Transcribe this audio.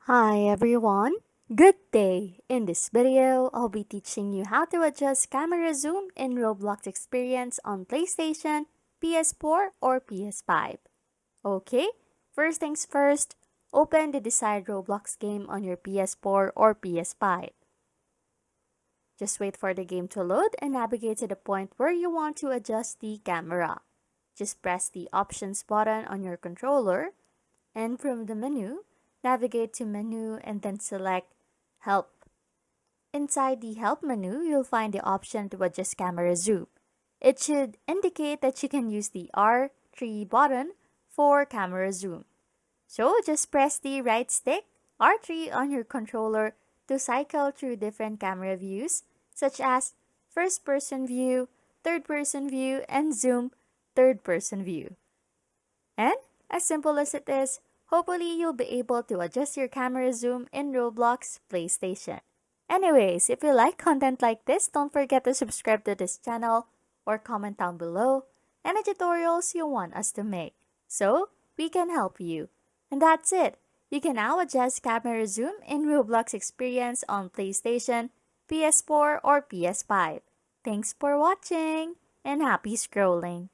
Hi everyone, good day! In this video, I'll be teaching you how to adjust camera zoom in Roblox experience on PlayStation, PS4 or PS5. Okay, first things first, open the desired Roblox game on your PS4 or PS5. Just wait for the game to load and navigate to the point where you want to adjust the camera. Just press the options button on your controller and from the menu, navigate to menu and then select help. Inside the help menu, you'll find the option to adjust camera zoom. It should indicate that you can use the R3 button for camera zoom. So just press the right stick R3 on your controller to cycle through different camera views such as first person view, third person view, and zoom third person view. And as simple as it is, hopefully you'll be able to adjust your camera zoom in Roblox PlayStation. Anyways, if you like content like this, don't forget to subscribe to this channel or comment down below any tutorials you want us to make so we can help you. And that's it. You can now adjust camera zoom in Roblox experience on PlayStation, PS4 or PS5. Thanks for watching and happy scrolling.